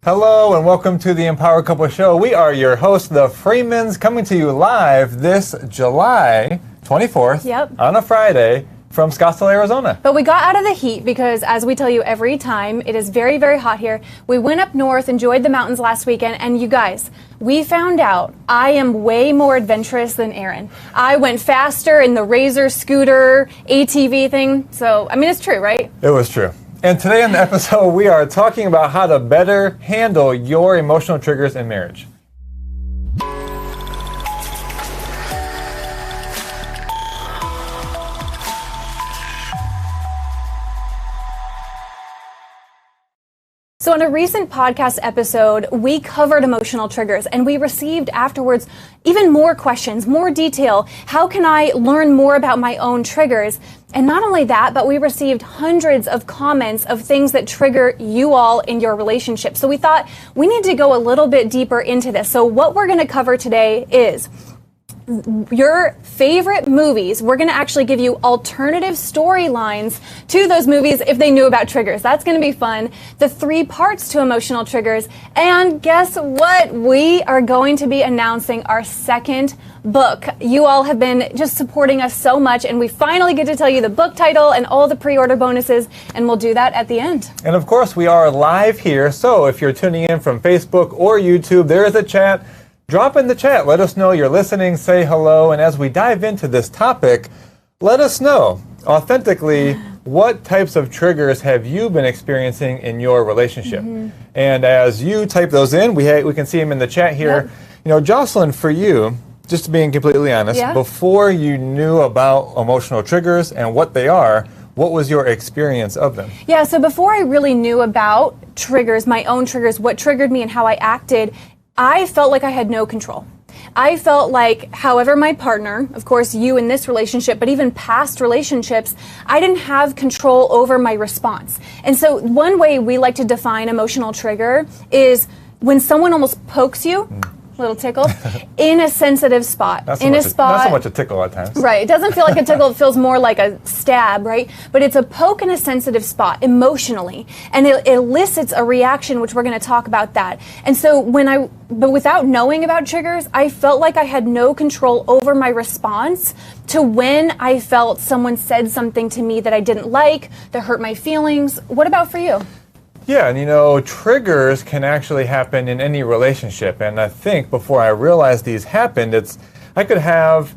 Hello and welcome to the Empower Couple Show. We are your hosts, the Freemans, coming to you live this July 24th on a Friday from Scottsdale, Arizona. But we got out of the heat because, as we tell you every time, it is very, very hot here. We went up north, enjoyed the mountains last weekend, and you guys, we found out I am way more adventurous than Aaron. I went faster in the Razor scooter ATV thing. So, I mean, it's true, right? It was true. And today in the episode, we are talking about how to better handle your emotional triggers in marriage. So in a recent podcast episode, we covered emotional triggers, and we received afterwards even more questions, more detail. How can I learn more about my own triggers? And not only that, but we received hundreds of comments of things that trigger you all in your relationship. So we thought we need to go a little bit deeper into this. So what we're going to cover today is your favorite movies. We're going to actually give you alternative storylines to those movies if they knew about triggers. That's going to be fun. The 3 parts to emotional triggers. And guess what? We are going to be announcing our second book. You all have been just supporting us so much, and we finally get to tell you the book title and all the pre-order bonuses, and we'll do that at the end. And of course, we are live here, so if you're tuning in from Facebook or YouTube, there is a chat. Drop in the chat. Let us know you're listening. Say hello. And as we dive into this topic, let us know authentically what types of triggers have you been experiencing in your relationship. And as you type those in, we can see them in the chat here. You know, Jocelyn, for you, just being completely honest, before you knew about emotional triggers and what they are, what was your experience of them? Yeah, so before I really knew about triggers, my own triggers, what triggered me and how I acted, I felt like I had no control. I felt like, however, my partner, of course, you in this relationship, but even past relationships, I didn't have control over my response. And so one way we like to define emotional trigger is when someone almost pokes you, little tickle, in a sensitive spot. Not so much a tickle at times. Right. It doesn't feel like a tickle. It feels more like a stab, right? But it's a poke in a sensitive spot emotionally. And it elicits a reaction, which we're going to talk about that. And so but without knowing about triggers, I felt like I had no control over my response to when I felt someone said something to me that I didn't like, that hurt my feelings. What about for you? Yeah, and you know, triggers can actually happen in any relationship. And I think before I realized these happened, I could have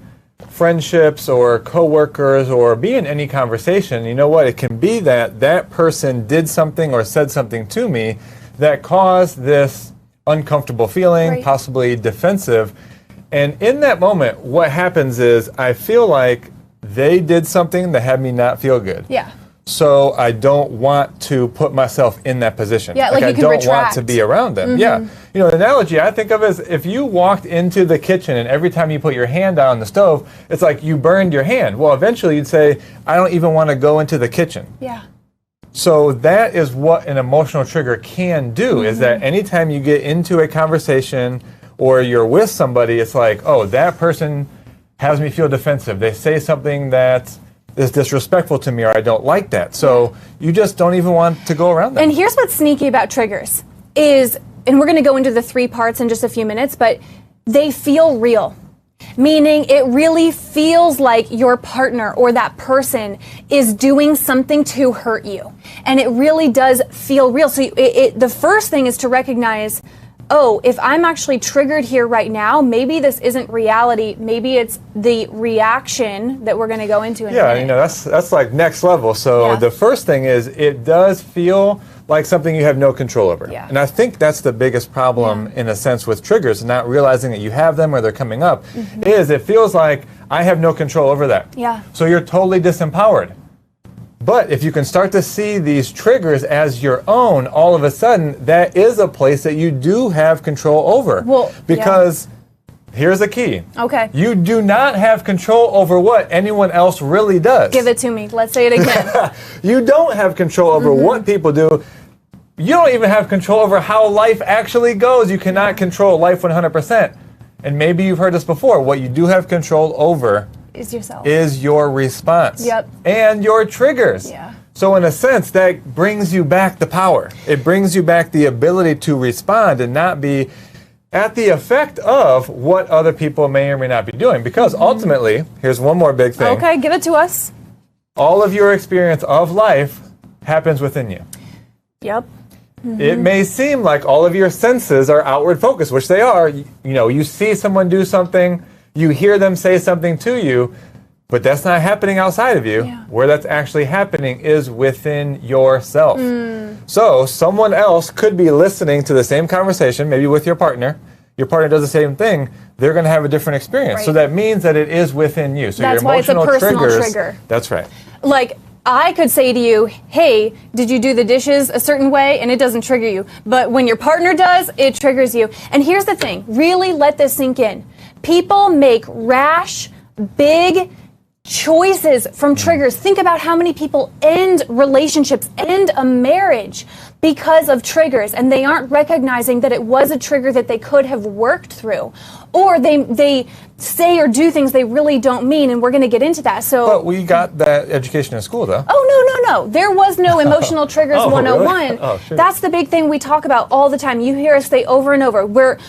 friendships or coworkers or be in any conversation. You know what? It can be that person did something or said something to me that caused this uncomfortable feeling, possibly defensive. And in that moment, what happens is I feel like they did something that had me not feel good. Yeah. So I don't want to put myself in that position. Yeah, like I you can don't retract. want to be around them. Yeah. You know, the analogy I think of is if you walked into the kitchen and every time you put your hand on the stove, it's like you burned your hand. Well, eventually you'd say, I don't even want to go into the kitchen. Yeah. So that is what an emotional trigger can do, is that anytime you get into a conversation or you're with somebody, it's like, oh, that person has me feel defensive. They say something that is disrespectful to me, or I don't like that. So you just don't even want to go around that. And here's what's sneaky about triggers is, and we're going to go into the 3 parts in just a few minutes, but they feel real. Meaning it really feels like your partner or that person is doing something to hurt you. And it really does feel real. So the first thing is to recognize, oh, if I'm actually triggered here right now, maybe this isn't reality. Maybe it's the reaction that we're going to go into in a minute. You know, that's like next level. So the first thing is it does feel like something you have no control over. Yeah. And I think that's the biggest problem in a sense with triggers, not realizing that you have them or they're coming up, is it feels like I have no control over that. Yeah. So you're totally disempowered. But if you can start to see these triggers as your own, all of a sudden, that is a place that you do have control over. Well, because here's the key. Okay. You do not have control over what anyone else really does. Give it to me. Let's say it again. You don't have control over what people do. You don't even have control over how life actually goes. You cannot control life 100%. And maybe you've heard this before. What you do have control over is yourself. Is your response. Yep. And your triggers. Yeah. So in a sense, that brings you back the power. It brings you back the ability to respond and not be at the effect of what other people may or may not be doing. Because ultimately, here's one more big thing. Okay, give it to us. All of your experience of life happens within you. Yep. It may seem like all of your senses are outward focused, which they are. You know, you see someone do something, you hear them say something to you, but that's not happening outside of you. Yeah. Where that's actually happening is within yourself. So someone else could be listening to the same conversation, maybe with your partner. Your partner does the same thing. They're going to have a different experience. Right. So that means that it is within you. So That's your why it's a emotional personal triggers. trigger. That's right. Like, I could say to you, hey, did you do the dishes a certain way? And it doesn't trigger you. But when your partner does, it triggers you. And here's the thing. Really let this sink in. People make rash, big choices from triggers. Think about how many people end relationships, end a marriage because of triggers, and they aren't recognizing that it was a trigger that they could have worked through. Or they say or do things they really don't mean, and we're going to get into that. So, But we got that education in school, though. Oh, no. There was no Emotional Triggers Oh, 101. really? Oh, sure. That's the big thing we talk about all the time. You hear us say over and over,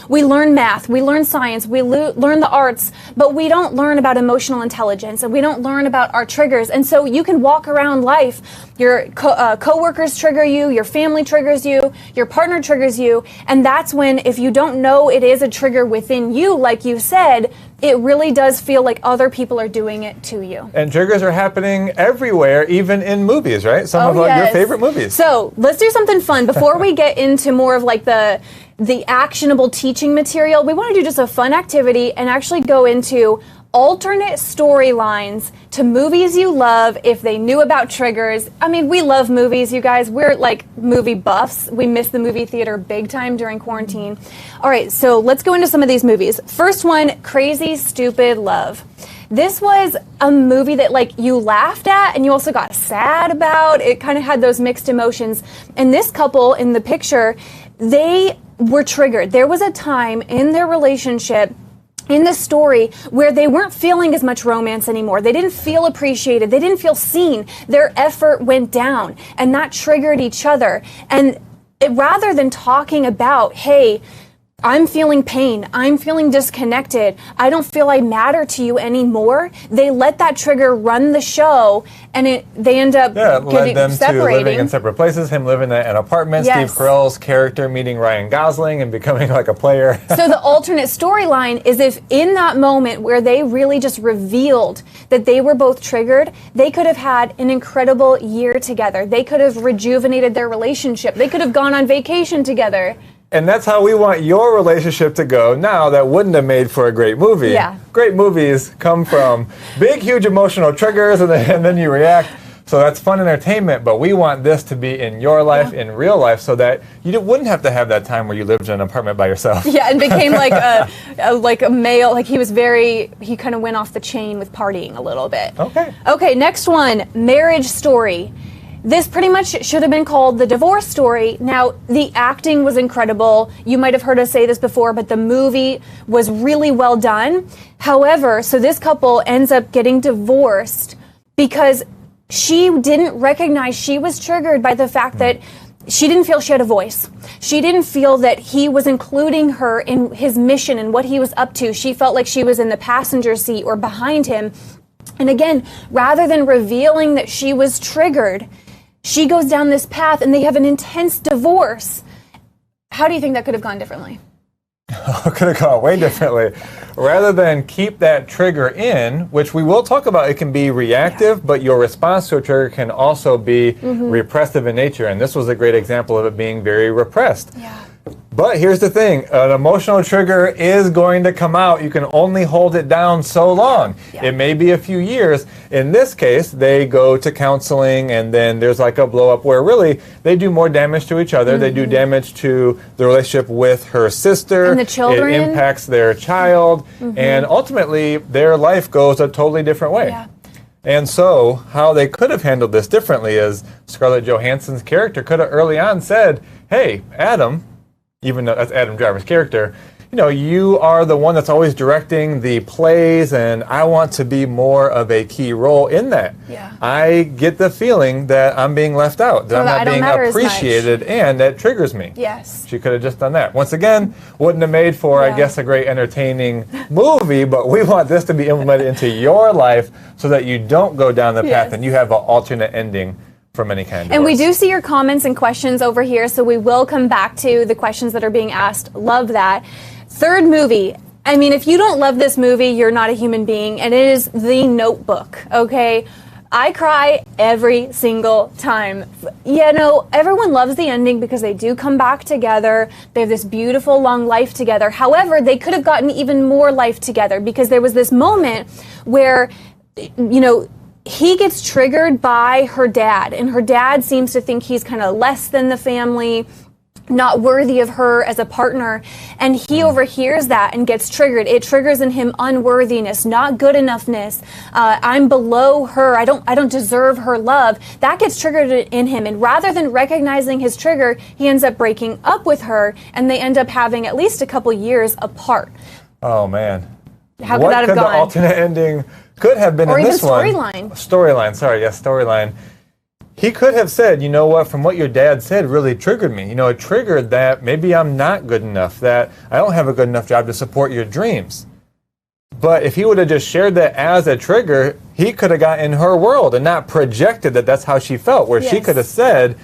we learn math, we learn science, we learn the arts, but we don't learn about emotional intelligence, and we don't learn about our triggers. And so you can walk around life, your coworkers trigger you, your family triggers you, your partner triggers you, and that's when, if you don't know it is a trigger within you, like you said, it really does feel like other people are doing it to you. And triggers are happening everywhere, even in movies, right? Some of your favorite movies. So let's do something fun before we get into more of like the actionable teaching material. We want to do just a fun activity and actually go into alternate storylines to movies you love if they knew about triggers. I mean, we love movies, you guys. We're like movie buffs. We miss the movie theater big time during quarantine. All right, so let's go into some of these movies. First one, Crazy Stupid Love. This was a movie that like you laughed at and you also got sad about. It kind of had those mixed emotions. And this couple in the picture, they were triggered. There was a time in their relationship, in the story, where they weren't feeling as much romance anymore. They didn't feel appreciated. They didn't feel seen. Their effort went down, and that triggered each other. And rather than talking about, hey, I'm feeling pain, I'm feeling disconnected, I don't feel I matter to you anymore, they let that trigger run the show, and they end up led them separating. To living in separate places, him living in an apartment, Yes. Steve Carell's character meeting Ryan Gosling and becoming like a player. So the alternate storyline is if in that moment where they really just revealed that they were both triggered, they could have had an incredible year together. They could have rejuvenated their relationship. They could have gone on vacation together. And that's how we want your relationship to go. Now, that wouldn't have made for a great movie. Yeah. Great movies come from big, huge emotional triggers, and then you react. So that's fun entertainment, but we want this to be in your life, in real life, so that you wouldn't have to have that time where you lived in an apartment by yourself. Yeah, and became like a male, like he kind of went off the chain with partying a little bit. Okay, next one, Marriage Story. This pretty much should have been called The Divorce Story. Now, the acting was incredible. You might have heard us say this before, but the movie was really well done. However, so this couple ends up getting divorced because she didn't recognize she was triggered by the fact that she didn't feel she had a voice. She didn't feel that he was including her in his mission and what he was up to. She felt like she was in the passenger seat or behind him. And again, rather than revealing that she was triggered, she goes down this path and they have an intense divorce. How do you think that could have gone differently? Could have gone way differently. Rather than keep that trigger in, which we will talk about, it can be reactive, but your response to a trigger can also be repressive in nature. And this was a great example of it being very repressed. Yeah. But here's the thing, an emotional trigger is going to come out. You can only hold it down so long. Yeah. It may be a few years. In this case, they go to counseling, and then there's like a blow up where really they do more damage to each other. They do damage to the relationship with her sister. And the children. It impacts their child. And ultimately, their life goes a totally different way. Yeah. And so, how they could have handled this differently is Scarlett Johansson's character could have early on said, hey, Adam, even though that's Adam Driver's character, you are the one that's always directing the plays, and I want to be more of a key role in that. Yeah. I get the feeling that I'm being left out, that I'm not being appreciated, and that triggers me. Yes. She could have just done that. Once again, wouldn't have made for, I guess, a great entertaining movie, but we want this to be implemented into your life so that you don't go down the path and you have an alternate ending from any kind of divorce. And we do see your comments and questions over here, so we will come back to the questions that are being asked. Love that. Third movie. I mean, if you don't love this movie, you're not a human being, and it is The Notebook, okay? I cry every single time. Everyone loves the ending because they do come back together. They have this beautiful long life together. However, they could have gotten even more life together because there was this moment where, he gets triggered by her dad, and her dad seems to think he's kind of less than the family, not worthy of her as a partner, and he overhears that and gets triggered. It triggers in him unworthiness, not good enoughness. I'm below her. I don't deserve her love. That gets triggered in him, and rather than recognizing his trigger, he ends up breaking up with her, and they end up having at least a couple years apart. Oh man, how could that have gone? The alternate ending could have been in this one. Storyline. He could have said, from what your dad said really triggered me. It triggered that maybe I'm not good enough, that I don't have a good enough job to support your dreams. But if he would have just shared that as a trigger, he could have got in her world and not projected that that's how she felt, where she could have said,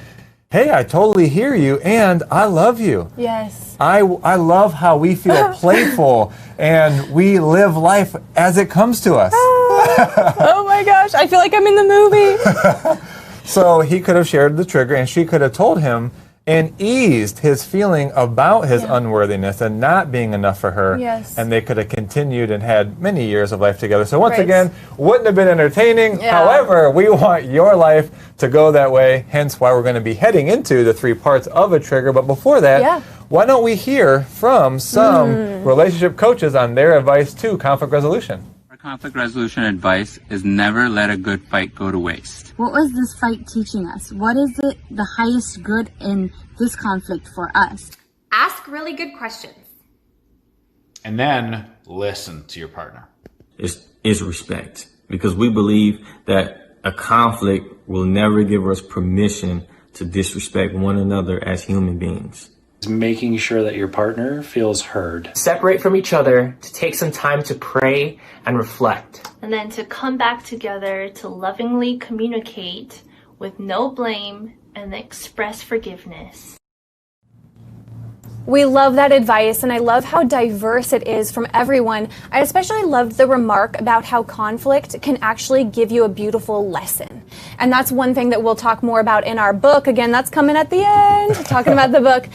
hey, I totally hear you, and I love you. Yes. I love how we feel playful, and we live life as it comes to us. Oh my gosh, I feel like I'm in the movie. So he could have shared the trigger, and she could have told him and eased his feeling about his unworthiness and not being enough for her. Yes. And they could have continued and had many years of life together. So once again, wouldn't have been entertaining. Yeah. However, we want your life to go that way, hence why we're going to be heading into the 3 parts of a trigger. But before that, why don't we hear from some relationship coaches on their advice to conflict resolution? Our conflict resolution advice is never let a good fight go to waste. What was this fight teaching us? What is it the highest good in this conflict for us? Ask really good questions. And then listen to your partner. Is respect. Because we believe that a conflict will never give us permission to disrespect one another as human beings. Making sure that your partner feels heard. Separate from each other, to take some time to pray and reflect. And then to come back together to lovingly communicate with no blame and express forgiveness. We love that advice, and I love how diverse it is from everyone. I especially loved the remark about how conflict can actually give you a beautiful lesson. And that's one thing that we'll talk more about in our book. Again, that's coming at the end, talking about the book.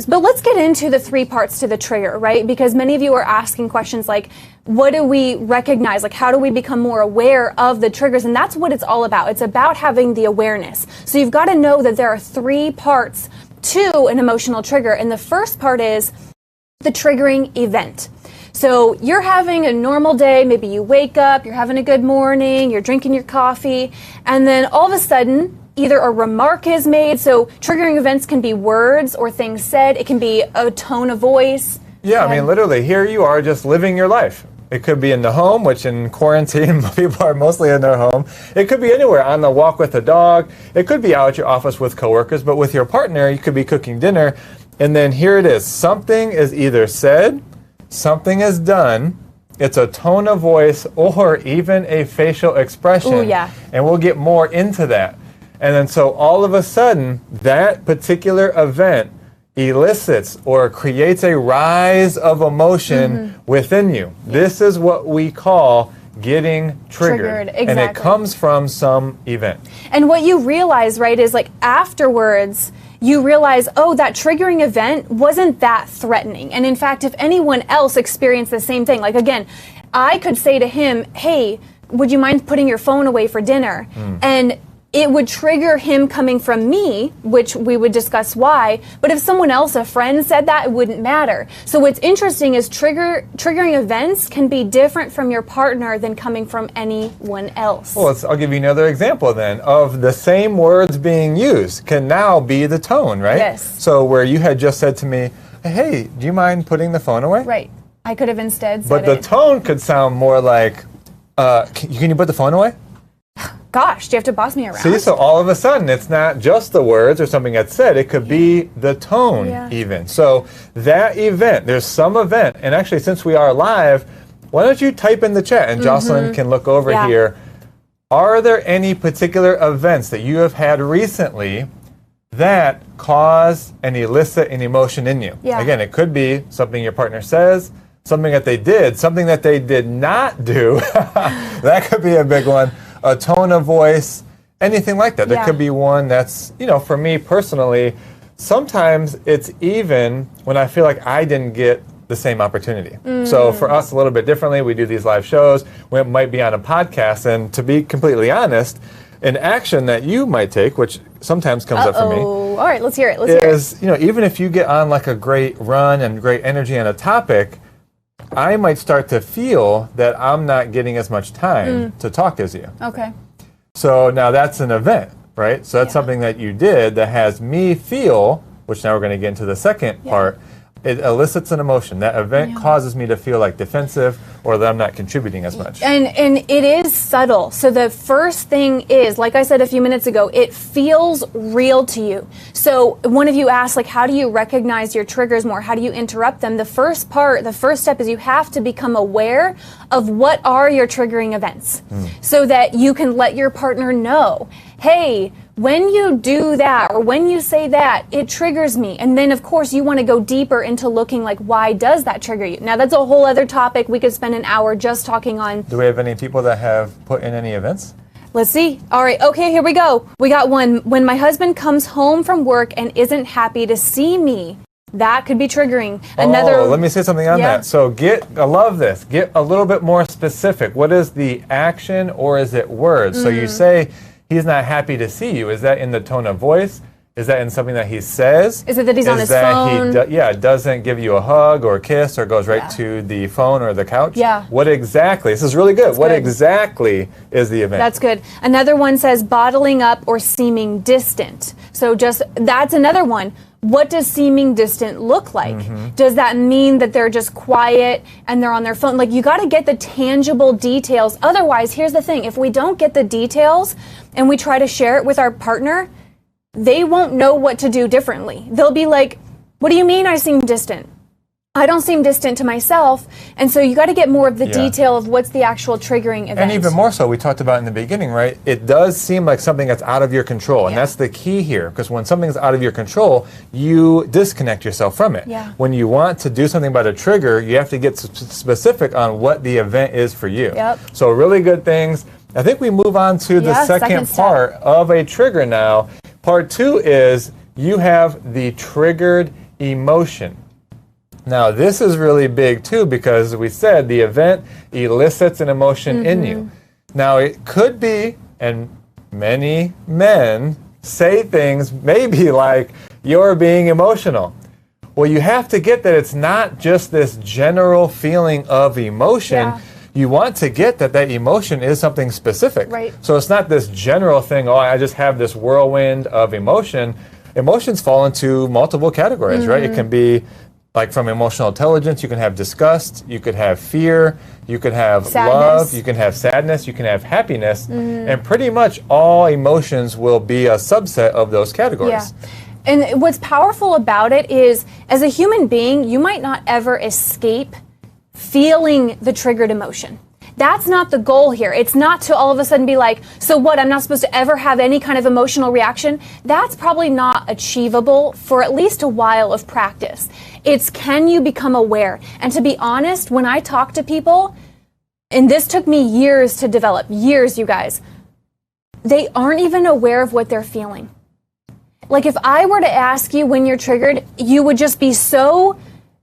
But let's get into the 3 parts to the trigger, right? Because many of you are asking questions like, what do we recognize? Like, how do we become more aware of the triggers? And that's what it's all about. It's about having the awareness. So you've got to know that there are 3 parts to an emotional trigger. And the first part is the triggering event. So you're having a normal day. Maybe you wake up, you're having a good morning, you're drinking your coffee, and then all of a sudden, either a remark is made. So triggering events can be words or things said. It can be a tone of voice. Yeah, I mean, literally, here you are just living your life. It could be in the home, which in quarantine, people are mostly in their home. It could be anywhere, on the walk with a dog. It could be out at your office with coworkers, but with your partner, you could be cooking dinner. And then here it is. Something is either said, something is done. It's a tone of voice or even a facial expression. Ooh, yeah. And we'll get more into that. And then so all of a sudden, that particular event elicits or creates a rise of emotion within you. This is what we call getting triggered. Exactly. And it comes from some event. And what you realize, right, is like afterwards, you realize, oh, that triggering event wasn't that threatening. And in fact, if anyone else experienced the same thing, like again, I could say to him, hey, would you mind putting your phone away for dinner? And it would trigger him coming from me, which we would discuss why. But if someone else, a friend, said that, it wouldn't matter. So what's interesting is triggering events can be different from your partner than coming from anyone else. Well, I'll give you another example then of the same words being used can now be the tone, right? Yes. So where you had just said to me, hey, do you mind putting the phone away? Right. I could have instead said But the tone could sound more like, can you put the phone away? Gosh, do you have to boss me around? See, so all of a sudden, it's not just the words or something that's said. It could be the tone even. So that event, there's some event. And actually, since we are live, why don't you type in the chat and Jocelyn can look over here. Are there any particular events that you have had recently that cause and elicit an emotion in you? Yeah. Again, it could be something your partner says, something that they did, something that they did not do. That could be a big one. A tone of voice, anything like that. There could be one that's, for me personally, sometimes it's even when I feel like I didn't get the same opportunity. So for us, a little bit differently, we do these live shows. We might be on a podcast, and to be completely honest, an action that you might take, which sometimes comes up for me. All right, let's hear it. Let's hear it. Even if you get on like a great run and great energy on a topic, I might start to feel that I'm not getting as much time to talk as you. Okay. So now that's an event, right? So that's something that you did that has me feel, which now we're going to get into the second part, it elicits an emotion. That event causes me to feel like defensive or that I'm not contributing as much. And it is subtle. So the first thing is, like I said a few minutes ago, it feels real to you. So one of you asked, like, how do you recognize your triggers more? How do you interrupt them? The first step is you have to become aware of what are your triggering events so that you can let your partner know, hey, when you do that or when you say that, it triggers me. And then, of course, you want to go deeper into looking like, why does that trigger you? Now, that's a whole other topic. We could spend an hour just talking on. Do we have any people that have put in any events? Let's see. All right. Okay, here we go. We got one. When my husband comes home from work and isn't happy to see me, that could be triggering. Let me say something on that. So I love this. Get a little bit more specific. What is the action or is it words? So you say, he's not happy to see you. Is that in the tone of voice? Is that in something that he says? Is it that he's on his phone? Doesn't give you a hug or a kiss or goes right to the phone or the couch? Yeah. What exactly? This is really good. What exactly is the event? That's good. Another one says bottling up or seeming distant. So that's another one. What does seeming distant look like? Does that mean that they're just quiet and they're on their phone? Like, you got to get the tangible details. Otherwise, here's the thing. If we don't get the details and we try to share it with our partner, they won't know what to do differently. They'll be like, what do you mean I seem distant? I don't seem distant to myself. And so you got to get more of the detail of what's the actual triggering event. And even more so, we talked about in the beginning, right? It does seem like something that's out of your control. And that's the key here. Because when something's out of your control, you disconnect yourself from it. Yeah. When you want to do something about a trigger, you have to get specific on what the event is for you. Yep. So really good things. I think we move on to the second part of a trigger now. Part 2 is you have the triggered emotion. Now, this is really big, too, because we said the event elicits an emotion in you. Now, it could be, and many men say things maybe like, you're being emotional. Well, you have to get that it's not just this general feeling of emotion. You want to get that emotion is something specific. Right. So it's not this general thing, I just have this whirlwind of emotion. Emotions fall into multiple categories, right? It can be like from emotional intelligence, you can have disgust, you could have fear, you could have love, you can have sadness, you can have happiness, and pretty much all emotions will be a subset of those categories. Yeah. And what's powerful about it is, as a human being, you might not ever escape feeling the triggered emotion. That's not the goal here. It's not to all of a sudden be like, so what, I'm not supposed to ever have any kind of emotional reaction? That's probably not achievable for at least a while of practice. It's, can you become aware? And to be honest, when I talk to people, and this took me years to develop, years, you guys, they aren't even aware of what they're feeling. Like, if I were to ask you when you're triggered, you would just be so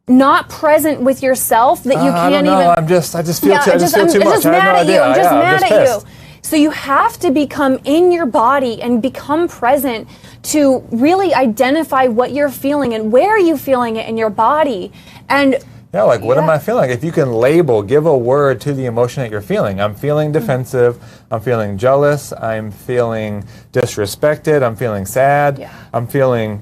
not present with yourself that you can't I don't know. even. I just feel too much. I'm I have no idea. I'm just mad at pissed. you. So you have to become in your body and become present to really identify what you're feeling and where are you feeling it in your body. And what am I feeling? If you can give a word to the emotion that you're feeling. I'm feeling defensive. I'm feeling jealous. I'm feeling disrespected. I'm feeling sad. I'm feeling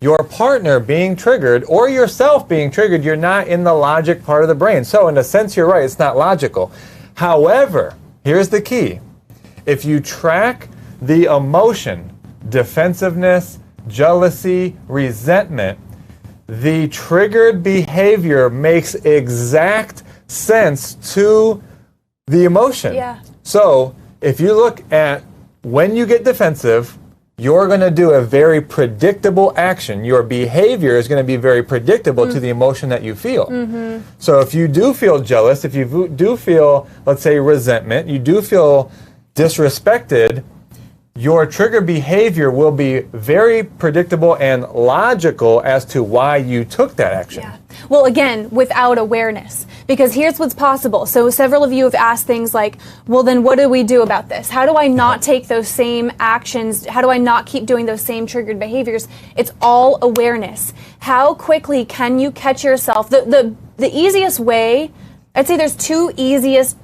your partner being triggered or yourself being triggered, you're not in the logic part of the brain. So in a sense, you're right, it's not logical. However, here's the key. If you track the emotion, defensiveness, jealousy, resentment, the triggered behavior makes exact sense to the emotion. Yeah. So if you look at when you get defensive, you're going to do a very predictable action. Your behavior is going to be very predictable to the emotion that you feel. So if you do feel jealous, if you do feel, let's say, resentment, you do feel disrespected, your trigger behavior will be very predictable and logical as to why you took that action. Yeah. Well, again, without awareness. Because here's what's possible. So several of you have asked things like, well, then what do we do about this? How do I not take those same actions? How do I not keep doing those same triggered behaviors? It's all awareness. How quickly can you catch yourself? The easiest way, I'd say there's two of the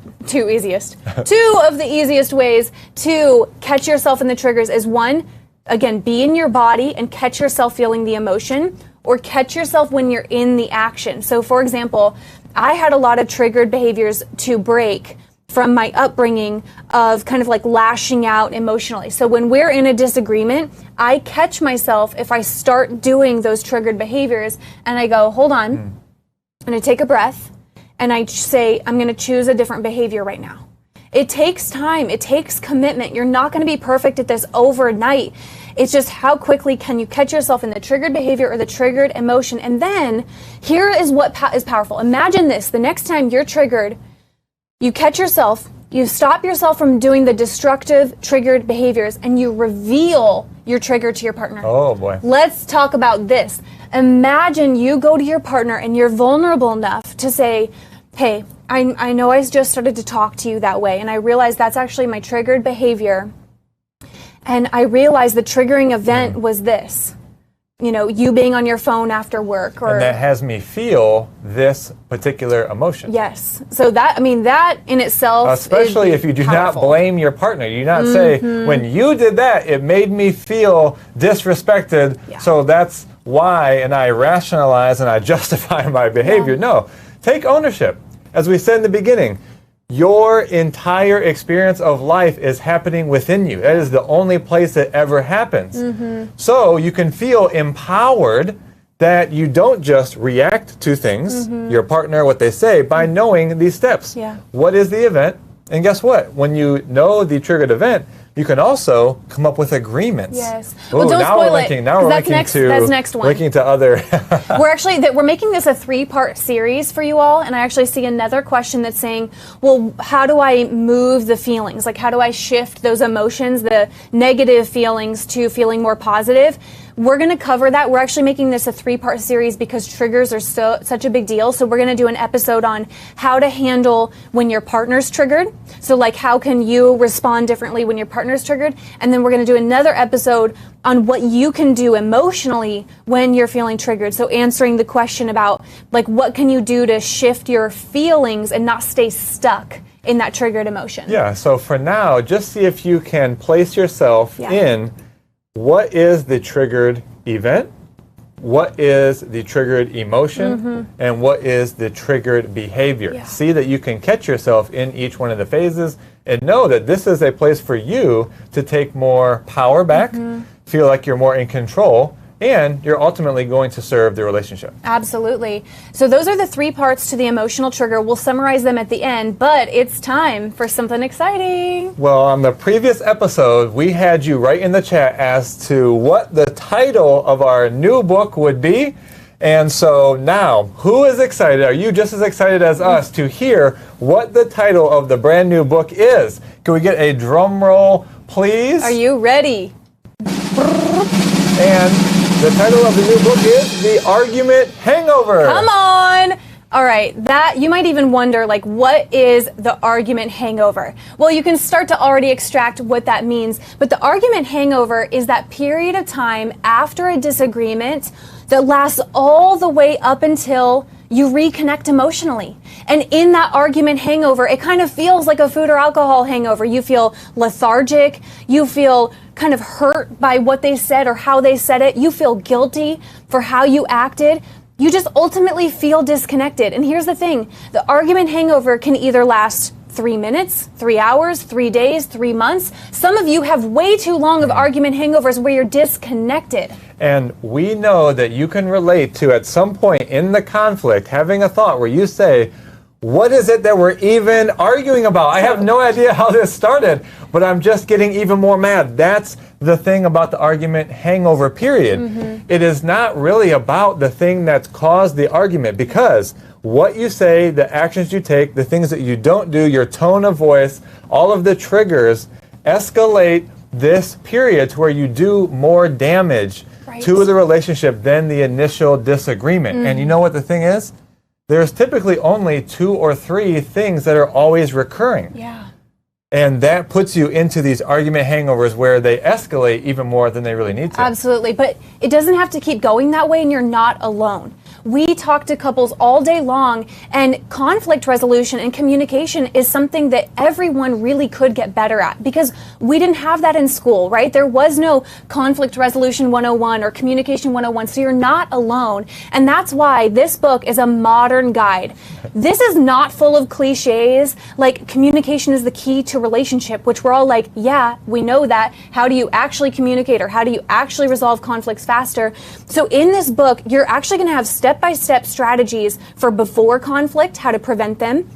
easiest ways to catch yourself in the triggers is one, again, be in your body and catch yourself feeling the emotion, or catch yourself when you're in the action. So for example, I had a lot of triggered behaviors to break from my upbringing of kind of like lashing out emotionally. So when we're in a disagreement, I catch myself if I start doing those triggered behaviors and I go, hold on, I'm going to take a breath. And I say, I'm going to choose a different behavior right now. It takes time. It takes commitment. You're not going to be perfect at this overnight. It's just how quickly can you catch yourself in the triggered behavior or the triggered emotion. And then here is what is powerful. Imagine this. The next time you're triggered, you catch yourself, you stop yourself from doing the destructive triggered behaviors, and you reveal your trigger to your partner. Oh, boy. Let's talk about this. Imagine you go to your partner and you're vulnerable enough to say, hey, I know I just started to talk to you that way, and I realized that's actually my triggered behavior. And I realized the triggering event was this. You know, you being on your phone after work. Or, and that has me feel this particular emotion. Yes. So that, I mean, that in itself especially is if you do powerful. not blame your partner. You do not say, when you did that, it made me feel disrespected, so that's why, and I rationalize and I justify my behavior. No. Take ownership. As we said in the beginning, your entire experience of life is happening within you. That is the only place it ever happens. So you can feel empowered that you don't just react to things, your partner, what they say, by knowing these steps. What is the event? And guess what? When you know the triggered event, you can also come up with agreements. Yes. Ooh, well, don't now spoil we're linking, it. Now we're That's linking next one. Linking to other. We're making this a 3-part series for you all, and I actually see another question that's saying, well, how do I move the feelings? Like, how do I shift those emotions, the negative feelings, to feeling more positive? We're going to cover that. We're actually making this a 3-part series because triggers are such a big deal. So we're going to do an episode on how to handle when your partner's triggered. So like, how can you respond differently when your partner's triggered? And then we're going to do another episode on what you can do emotionally when you're feeling triggered. So answering the question about like, what can you do to shift your feelings and not stay stuck in that triggered emotion? Yeah. So for now, just see if you can place yourself in what is the triggered event, what is the triggered emotion, and what is the triggered behavior. See that you can catch yourself in each one of the phases and know that this is a place for you to take more power back, feel like you're more in control, and you're ultimately going to serve the relationship. Absolutely. So those are the 3 parts to the emotional trigger. We'll summarize them at the end, but it's time for something exciting. Well, on the previous episode, we had you write in the chat as to what the title of our new book would be. And so now, who is excited? Are you just as excited as us to hear what the title of the brand new book is? Can we get a drum roll, please? Are you ready? And the title of the new book is The Argument Hangover. Come on! All right, that you might even wonder, like, what is the argument hangover? Well, you can start to already extract what that means, but the argument hangover is that period of time after a disagreement that lasts all the way up until you reconnect emotionally. And in that argument hangover, it kind of feels like a food or alcohol hangover. You feel lethargic, you feel kind of hurt by what they said or how they said it. You feel guilty for how you acted. You just ultimately feel disconnected. And here's the thing, the argument hangover can either last 3 minutes, 3 hours, 3 days, 3 months. Some of you have way too long of argument hangovers where you're disconnected. And we know that you can relate to, at some point in the conflict, having a thought where you say, what is it that we're even arguing about? I have no idea how this started, but I'm just getting even more mad. That's the thing about the argument hangover period. It is not really about the thing that's caused the argument, because what you say, the actions you take, the things that you don't do, your tone of voice, all of the triggers escalate this period to where you do more damage to the relationship than the initial disagreement. And you know what the thing is? There's typically only 2 or 3 things that are always recurring. Yeah. And that puts you into these argument hangovers where they escalate even more than they really need to. Absolutely. But it doesn't have to keep going that way, and you're not alone. We talk to couples all day long, and conflict resolution and communication is something that everyone really could get better at, because we didn't have that in school, right? There was no conflict resolution 101 or communication 101, so you're not alone. And that's why this book is a modern guide. This is not full of cliches like communication is the key to relationship, which we're all like, yeah, we know that. How do you actually communicate, or how do you actually resolve conflicts faster? So in this book, you're actually going to have step-by-step strategies for before conflict, how to prevent them,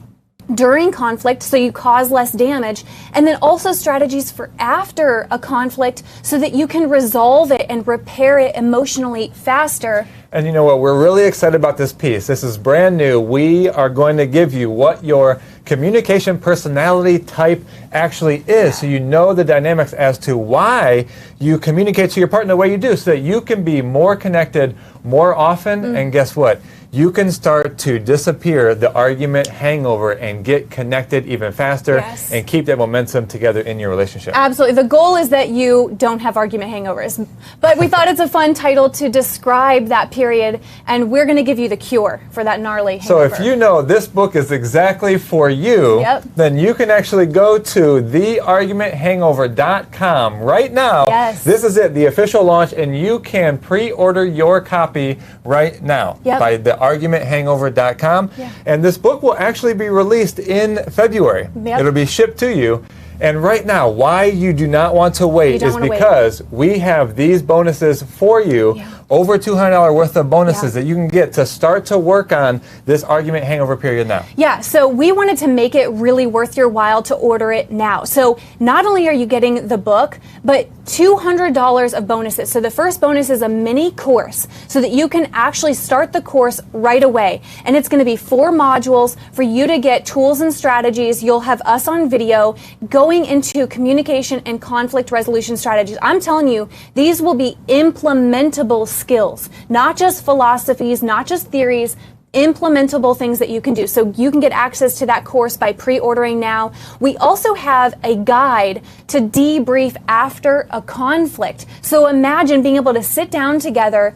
during conflict so you cause less damage, and then also strategies for after a conflict so that you can resolve it and repair it emotionally faster. And you know what? We're really excited about this piece. This is brand new. We are going to give you what your communication personality type actually is, so you know the dynamics as to why you communicate to your partner the way you do, so that you can be more connected more often. And guess what? You can start to disappear the argument hangover and get connected even faster and keep that momentum together in your relationship. Absolutely. The goal is that you don't have argument hangovers. But we thought it's a fun title to describe that period, and we're going to give you the cure for that gnarly hangover. So if you know this book is exactly for you, then you can actually go to theargumenthangover.com right now. This is it, the official launch, and you can pre-order your copy right now by theargumenthangover.com. And this book will actually be released in February. It'll be shipped to you. And right now, why you do not want to wait is because we have these bonuses for you, over $200 worth of bonuses that you can get to start to work on this argument hangover period now. Yeah, so we wanted to make it really worth your while to order it now. So not only are you getting the book, but $200 of bonuses. So the first bonus is a mini course so that you can actually start the course right away. And it's going to be 4 modules for you to get tools and strategies. You'll have us on video going into communication and conflict resolution strategies. I'm telling you, these will be implementable skills, not just philosophies, not just theories, implementable things that you can do. So you can get access to that course by pre-ordering now. We also have a guide to debrief after a conflict. So imagine being able to sit down together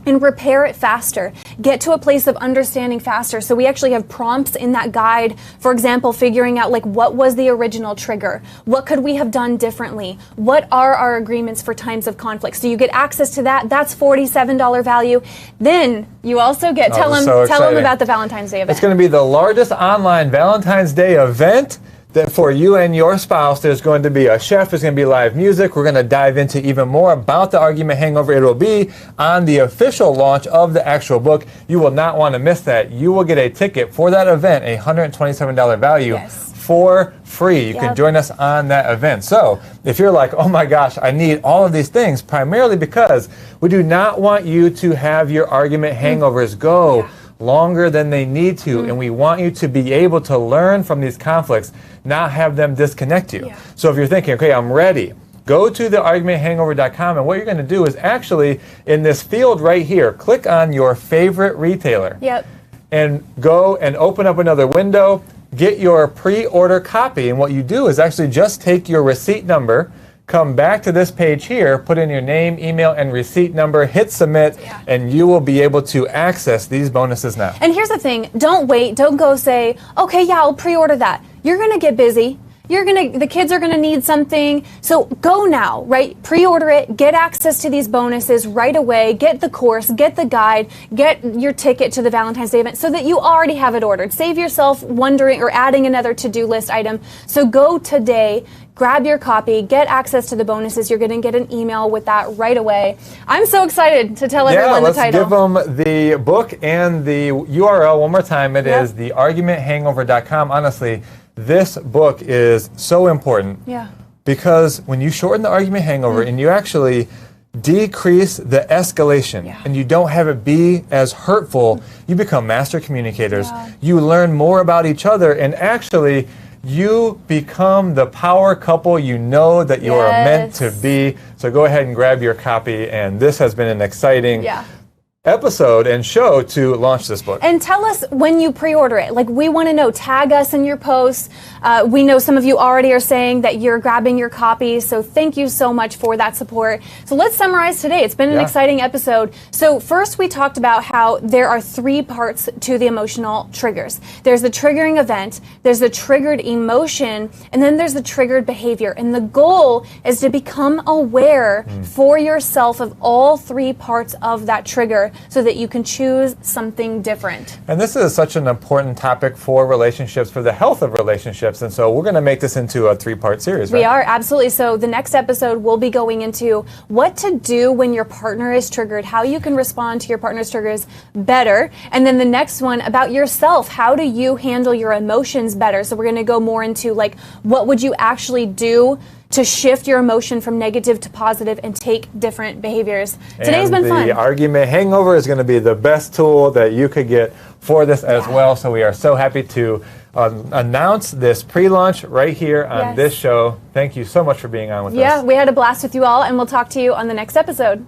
and repair it faster, get to a place of understanding faster. So we actually have prompts in that guide, for example, figuring out like what was the original trigger? What could we have done differently? What are our agreements for times of conflict? So you get access to that. That's $47 value. Then you also get, tell them about the Valentine's Day event. It's going to be the largest online Valentine's Day event that for you and your spouse. There's going to be a chef, there's going to be live music. We're going to dive into even more about the argument hangover. It will be on the official launch of the actual book. You will not want to miss that. You will get a ticket for that event, a $127 value for free. You can join us on that event. So if you're like, oh my gosh, I need all of these things, primarily because we do not want you to have your argument hangovers go longer than they need to, and we want you to be able to learn from these conflicts, not have them disconnect you. So if you're thinking, okay, I'm ready, go to theargumenthangover.com, and what you're going to do is actually, in this field right here, click on your favorite retailer and go and open up another window, get your pre-order copy, and what you do is actually just take your receipt number, come back to this page here, put in your name, email, and receipt number, hit submit, and you will be able to access these bonuses now. And here's the thing, don't wait, don't go say, okay, yeah, I'll pre-order that. You're going to get busy. the kids are gonna need something. So go now, right? Pre-order it, get access to these bonuses right away, get the course, get the guide, get your ticket to the Valentine's Day event so that you already have it ordered. Save yourself wondering or adding another to-do list item. So go today, grab your copy, get access to the bonuses. You're going to get an email with that right away. I'm so excited to tell everyone the title. Let's give them the book and the URL one more time. It is theargumenthangover.com. Honestly, this book is so important. Yeah. Because when you shorten the argument hangover and you actually decrease the escalation and you don't have it be as hurtful, you become master communicators. You learn more about each other, and actually you become the power couple you know that you are meant to be. So go ahead and grab your copy, and this has been an exciting episode and show to launch this book. And tell us when you pre-order it. Like, we want to know. Tag us in your posts. We know some of you already are saying that you're grabbing your copies, so thank you so much for that support. So let's summarize today. It's been an exciting episode. So first we talked about how there are 3 parts to the emotional triggers. There's the triggering event, there's the triggered emotion, and then there's the triggered behavior. And the goal is to become aware for yourself of all 3 parts of that trigger, so that you can choose something different. And this is such an important topic for relationships, for the health of relationships. And so we're going to make this into a 3-part series, right? We are, absolutely. So the next episode, we'll be going into what to do when your partner is triggered, how you can respond to your partner's triggers better. And then the next one about yourself. How do you handle your emotions better? So we're going to go more into, like, what would you actually do to shift your emotion from negative to positive and take different behaviors. Today's been fun. The argument hangover is going to be the best tool that you could get for this as well. So we are so happy to announce this pre-launch right here on this show. Thank you so much for being on with us. Yeah, we had a blast with you all, and we'll talk to you on the next episode.